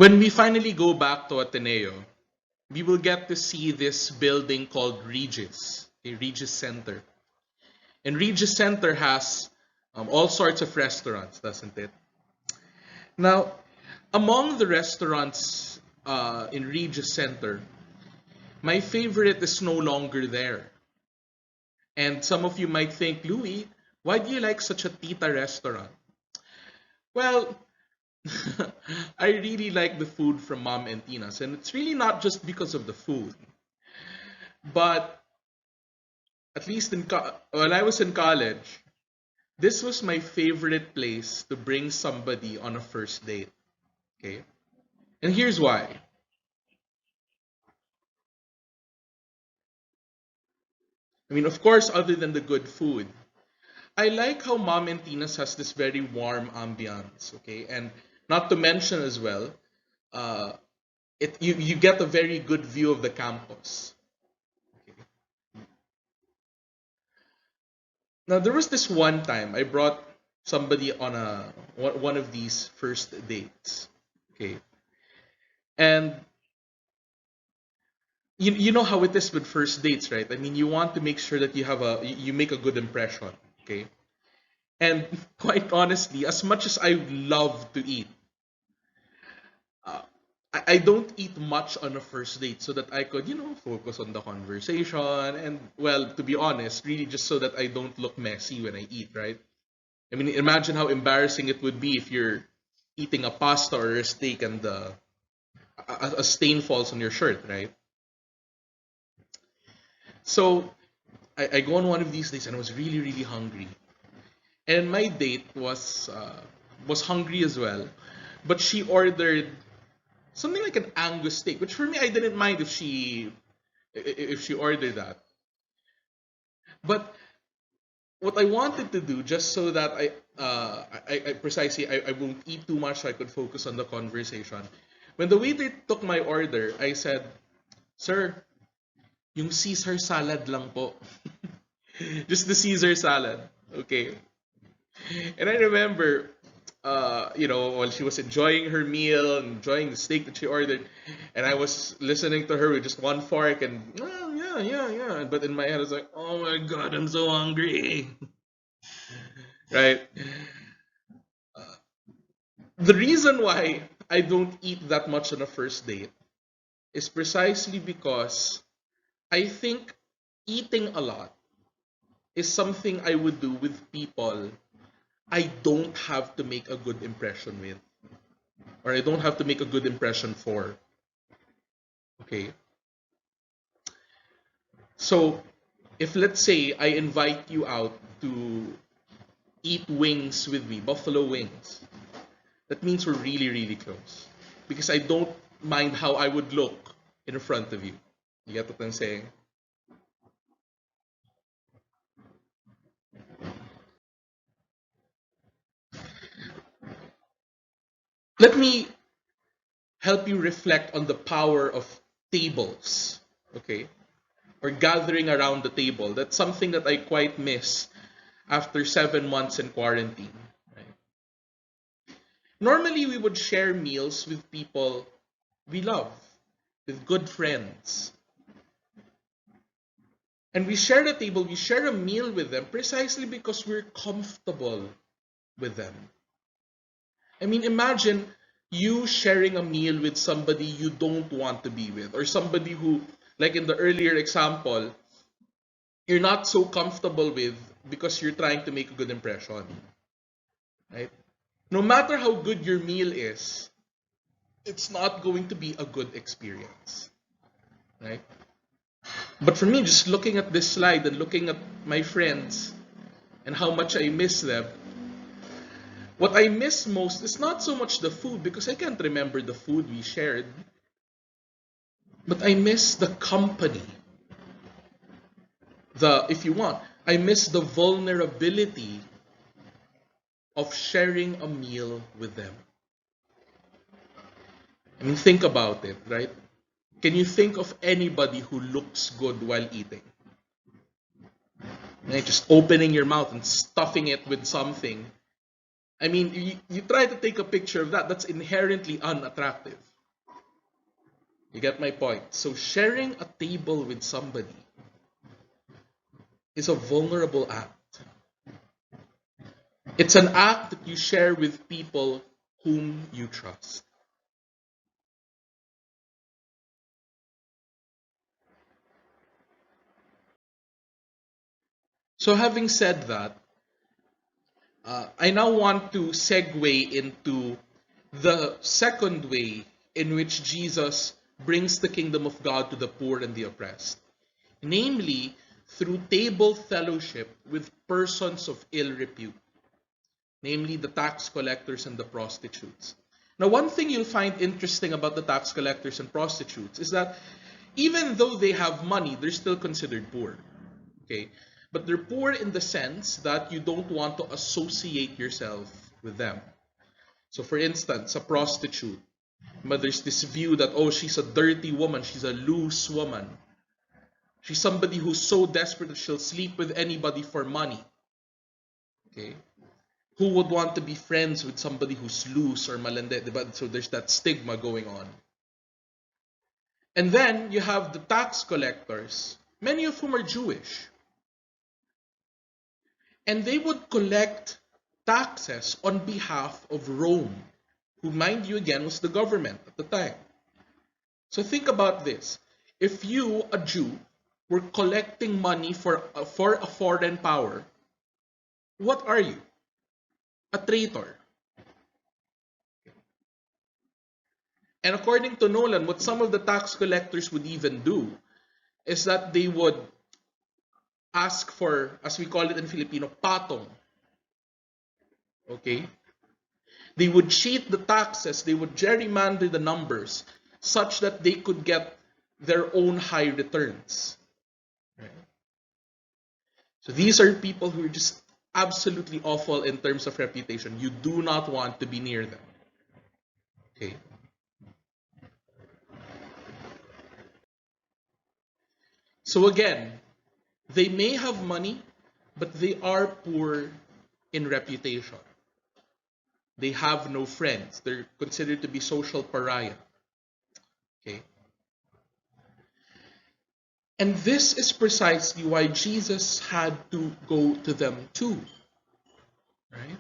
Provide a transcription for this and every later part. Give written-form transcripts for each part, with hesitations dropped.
When we finally go back to Ateneo, we will get to see this building called Regis, a Regis Center. And Regis Center has all sorts of restaurants, doesn't it? Now, among the restaurants in Regis Center, my favorite is no longer there. And some of you might think, Louis, why do you like such a tita restaurant? Well, I really like the food from Mom and Tina's, and it's really not just because of the food, but at least when I was in college, this was my favorite place to bring somebody on a first date. Okay, and here's why. I mean, of course, other than the good food, I like how Mom and Tina's has this very warm ambiance. Okay, and not to mention as well, uh, you get a very good view of the campus. Okay. Now there was this one time I brought somebody on one of these first dates. Okay. And you know how it is with first dates, right? I mean, you want to make sure that you make a good impression, okay? And quite honestly, as much as I love to eat, uh, I don't eat much on a first date so that I could, focus on the conversation and, well, to be honest, really just so that I don't look messy when I eat, right? I mean, imagine how embarrassing it would be if you're eating a pasta or a steak and a stain falls on your shirt, right? So I go on one of these days and I was really, really hungry. And my date was hungry as well, but she ordered something like an Angus steak, which for me I didn't mind if she ordered that. But what I wanted to do, just so that I won't eat too much, so I could focus on the conversation. When the waiter took my order, I said, "Sir, yung Caesar salad lang po." Just the Caesar salad. Okay. And I remember, while she was enjoying her meal, enjoying the steak that she ordered, and I was listening to her with just one fork, and oh, yeah, yeah, yeah. But in my head, I was like, oh my god, I'm so hungry, right? The reason why I don't eat that much on a first date is precisely because I think eating a lot is something I would do with people I don't have to make a good impression with, or I don't have to make a good impression for. Okay. So, if let's say I invite you out to eat wings with me, buffalo wings, that means we're really, really close. Because I don't mind how I would look in front of you. You get what I'm saying? Let me help you reflect on the power of tables. Okay? Or gathering around the table. That's something that I quite miss after 7 months in quarantine. Right? Normally, we would share meals with people we love, with good friends. And we share the table, we share a meal with them precisely because we're comfortable with them. I mean, imagine you sharing a meal with somebody you don't want to be with, or somebody who, like in the earlier example, you're not so comfortable with because you're trying to make a good impression, right? No matter how good your meal is, it's not going to be a good experience, right? But for me, just looking at this slide and looking at my friends and how much I miss them, what I miss most is not so much the food because I can't remember the food we shared, but I miss the company. If you want, I miss the vulnerability of sharing a meal with them. I mean, think about it, right? Can you think of anybody who looks good while eating? Right? Just opening your mouth and stuffing it with something. I mean, you try to take a picture of that. That's inherently unattractive. You get my point? So sharing a table with somebody is a vulnerable act. It's an act that you share with people whom you trust. So having said that, I now want to segue into the second way in which Jesus brings the kingdom of God to the poor and the oppressed, namely through table fellowship with persons of ill repute, namely the tax collectors and the prostitutes. Now, one thing you'll find interesting about the tax collectors and prostitutes is that even though they have money, they're still considered poor. Okay? But they're poor in the sense that you don't want to associate yourself with them. So for instance, a prostitute, but there's this view that, oh, she's a dirty woman, she's a loose woman. She's somebody who's so desperate that she'll sleep with anybody for money. Okay? Who would want to be friends with somebody who's loose or malande? Diba? So there's that stigma going on. And then you have the tax collectors, many of whom are Jewish. And they would collect taxes on behalf of Rome, who, mind you, again, was the government at the time. So think about this. If you, a Jew, were collecting money for a foreign power, what are you? A traitor. And according to Nolan, what some of the tax collectors would even do is that they would ask for, as we call it in Filipino, patong. Okay? They would cheat the taxes, they would gerrymander the numbers such that they could get their own high returns. Right? So these are people who are just absolutely awful in terms of reputation. You do not want to be near them. Okay? So again, they may have money, but they are poor in reputation. They have no friends. They're considered to be social pariah. Okay? And this is precisely why Jesus had to go to them too. Right?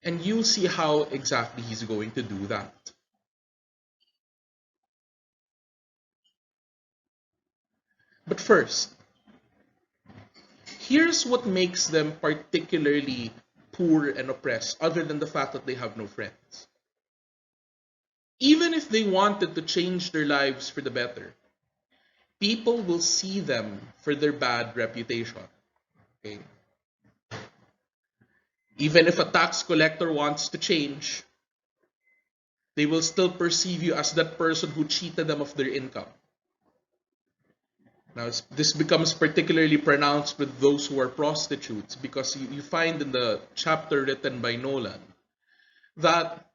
And you'll see how exactly he's going to do that. But first, here's what makes them particularly poor and oppressed, other than the fact that they have no friends. Even if they wanted to change their lives for the better, people will see them for their bad reputation. Okay? Even if a tax collector wants to change, they will still perceive you as that person who cheated them of their income. Now, this becomes particularly pronounced with those who are prostitutes, because you find in the chapter written by Nolan that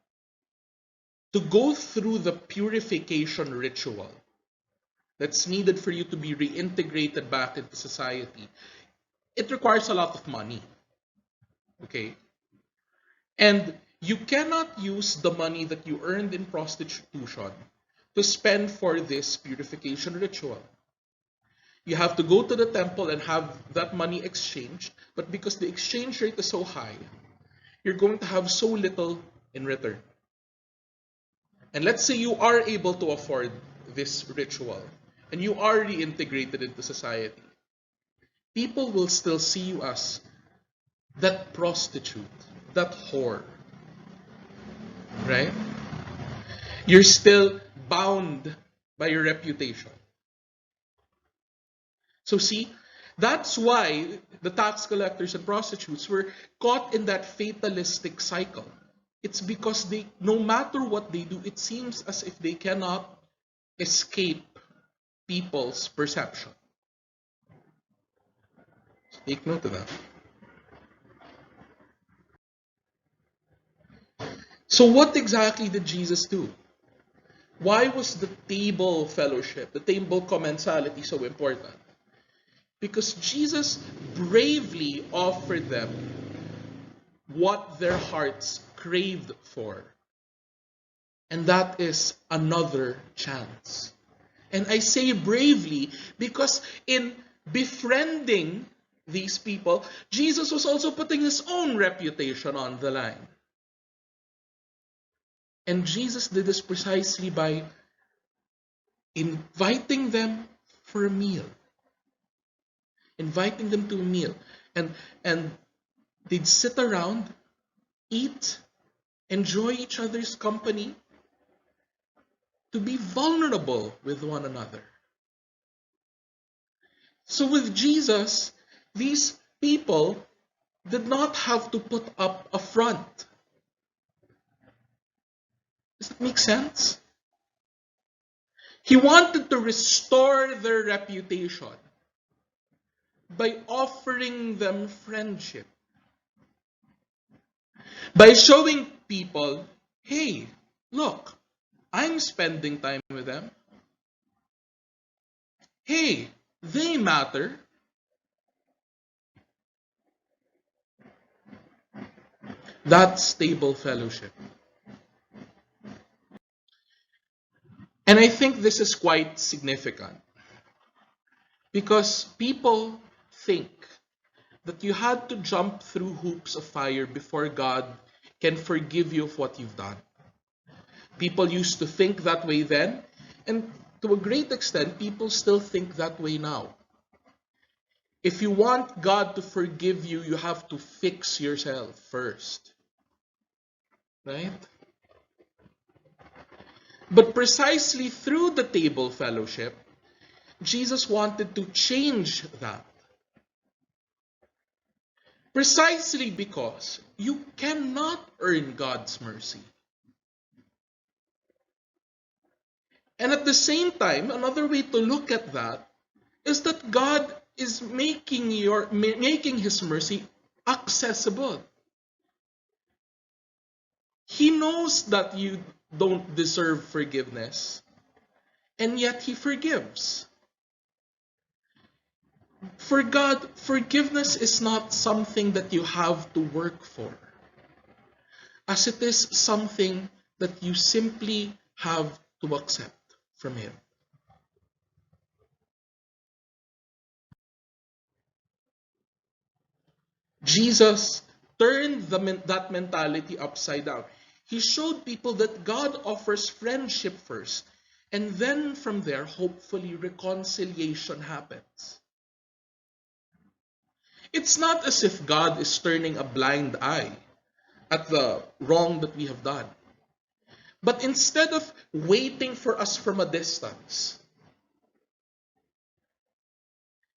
to go through the purification ritual that's needed for you to be reintegrated back into society, it requires a lot of money. Okay? And you cannot use the money that you earned in prostitution to spend for this purification ritual. You have to go to the temple and have that money exchanged, but because the exchange rate is so high, you're going to have so little in return. And let's say you are able to afford this ritual and you are reintegrated into society. People will still see you as that prostitute, that whore. Right? You're still bound by your reputation. So see, that's why the tax collectors and prostitutes were caught in that fatalistic cycle. It's because they, no matter what they do, it seems as if they cannot escape people's perception. Take note of that. So what exactly did Jesus do? Why was the table fellowship, the table commensality so important? Because Jesus bravely offered them what their hearts craved for. And that is another chance. And I say bravely because in befriending these people, Jesus was also putting his own reputation on the line. And Jesus did this precisely by inviting them for a meal. Inviting them to a meal. And they'd sit around, eat, enjoy each other's company, to be vulnerable with one another. So with Jesus, these people did not have to put up a front. Does that make sense? He wanted to restore their reputation by offering them friendship. By showing people, hey, look, I'm spending time with them. Hey, they matter. That's stable fellowship. And I think this is quite significant because people think that you had to jump through hoops of fire before God can forgive you of what you've done. People used to think that way then, and to a great extent, people still think that way now. If you want God to forgive you, you have to fix yourself first. Right? But precisely through the table fellowship, Jesus wanted to change that. Precisely because you cannot earn God's mercy. And at the same time, another way to look at that is that God is making his mercy accessible. He knows that you don't deserve forgiveness, and yet he forgives. For God, forgiveness is not something that you have to work for, as it is something that you simply have to accept from him. Jesus turned that mentality upside down. He showed people that God offers friendship first, and then from there, hopefully, reconciliation happens. It's not as if God is turning a blind eye at the wrong that we have done. But instead of waiting for us from a distance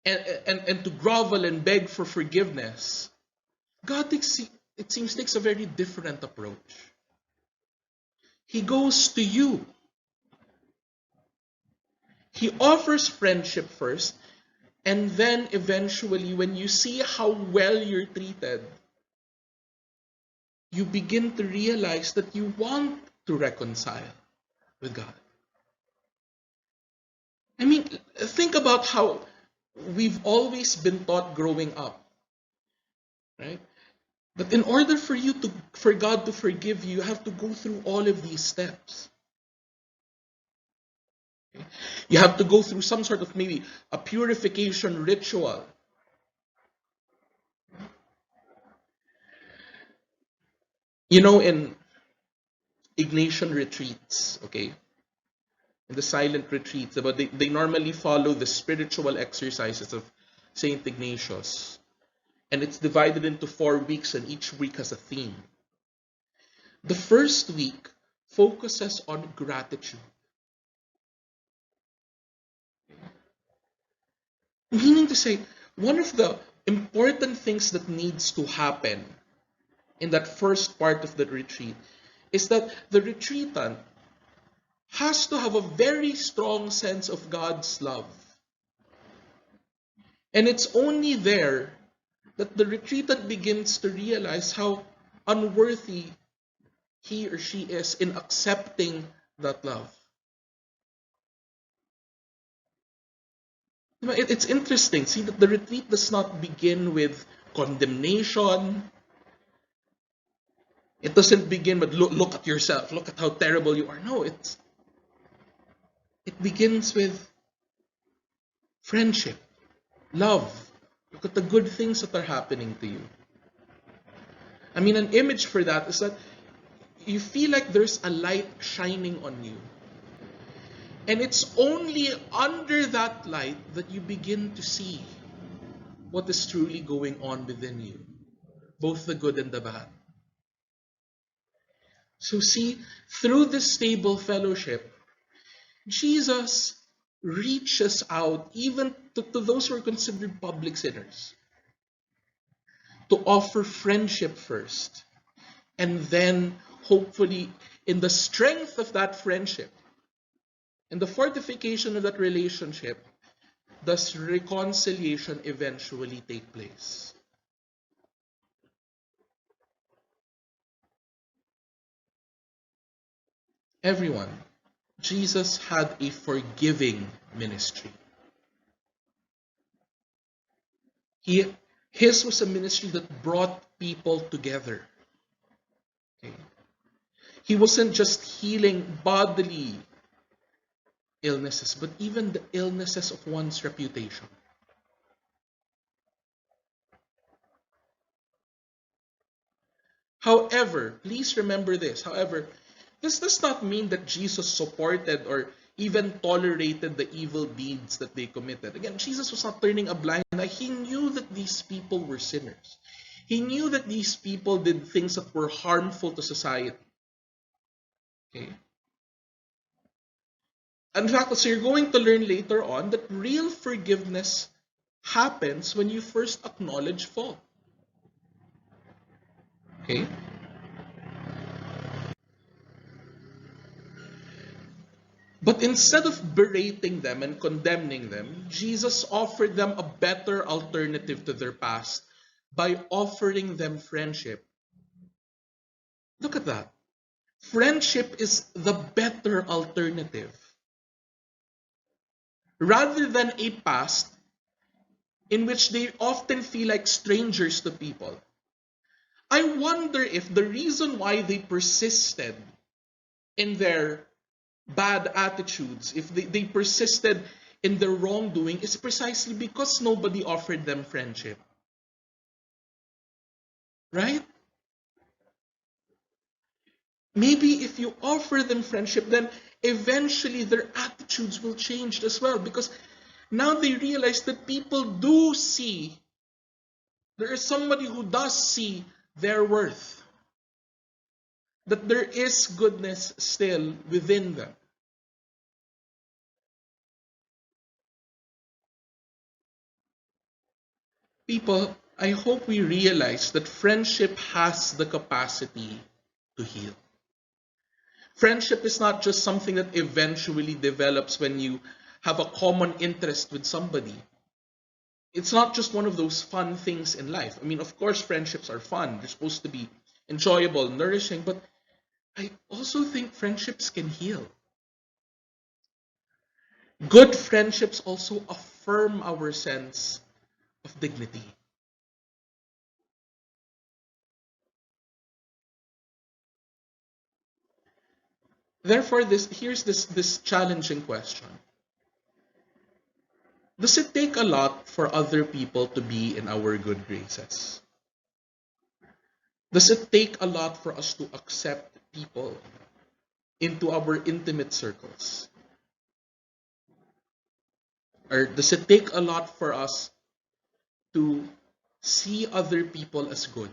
and to grovel and beg for forgiveness, God takes a very different approach. He goes to you. He offers friendship first, and then eventually, when you see how well you're treated, you begin to realize that you want to reconcile with God. I mean, think about how we've always been taught growing up, right? But in order for God to forgive you, you have to go through all of these steps. Okay? You have to go through some sort of maybe a purification ritual. You know, in Ignatian retreats, okay, in the silent retreats, but they normally follow the spiritual exercises of Saint Ignatius. And it's divided into 4 weeks, and each week has a theme. The first week focuses on gratitude. Meaning to say, one of the important things that needs to happen in that first part of the retreat is that the retreatant has to have a very strong sense of God's love. And it's only there that the retreatant begins to realize how unworthy he or she is in accepting that love. It's interesting. See that the retreat does not begin with condemnation. It doesn't begin with look at yourself, look at how terrible you are. No, It begins with friendship, love. Look at the good things that are happening to you. I mean, an image for that is that you feel like there's a light shining on you. And it's only under that light that you begin to see what is truly going on within you, both the good and the bad. So, see, through this stable fellowship, Jesus reaches out even to those who are considered public sinners to offer friendship first. And then, hopefully, in the strength of that friendship, in the fortification of that relationship, does reconciliation eventually take place. Everyone, Jesus had a forgiving ministry. He, his was a ministry that brought people together. Okay? He wasn't just healing bodily illnesses, but even the illnesses of one's reputation. However, please remember this. However, this does not mean that Jesus supported or even tolerated the evil deeds that they committed. Again, Jesus was not turning a blind eye. He knew that these people were sinners. He knew that these people did things that were harmful to society. Okay? In fact, so you're going to learn later on that real forgiveness happens when you first acknowledge fault. Okay? But instead of berating them and condemning them, Jesus offered them a better alternative to their past by offering them friendship. Look at that. Friendship is the better alternative. Rather than a past in which they often feel like strangers to people. I wonder if the reason why they persisted in their bad attitudes, if they persisted in their wrongdoing, is precisely because nobody offered them friendship. Right? Maybe if you offer them friendship, then eventually their attitudes will change as well. Because now they realize that people do see, there is somebody who does see their worth. That there is goodness still within them. People, I hope we realize that friendship has the capacity to heal. Friendship is not just something that eventually develops when you have a common interest with somebody. It's not just one of those fun things in life. I mean, of course, friendships are fun. They're supposed to be enjoyable, nourishing, but I also think friendships can heal. Good friendships also affirm our sense of dignity. Therefore, here's this challenging question. Does it take a lot for other people to be in our good graces? Does it take a lot for us to accept people into our intimate circles? Or does it take a lot for us to see other people as good?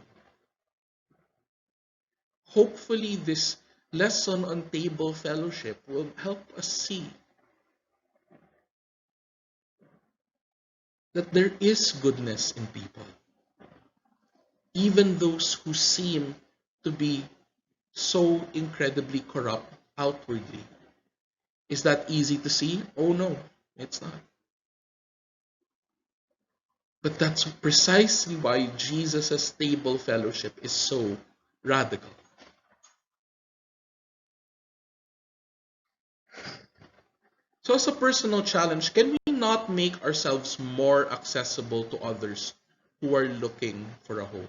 Hopefully, this lesson on table fellowship will help us see that there is goodness in people, even those who seem to be so incredibly corrupt outwardly. Is that easy to see? Oh no, it's not. But that's precisely why Jesus' table fellowship is so radical. So as a personal challenge, can we not make ourselves more accessible to others who are looking for a home?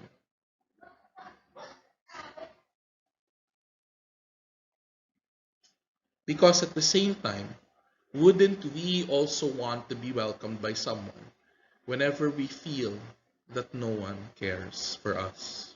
Because at the same time, wouldn't we also want to be welcomed by someone whenever we feel that no one cares for us?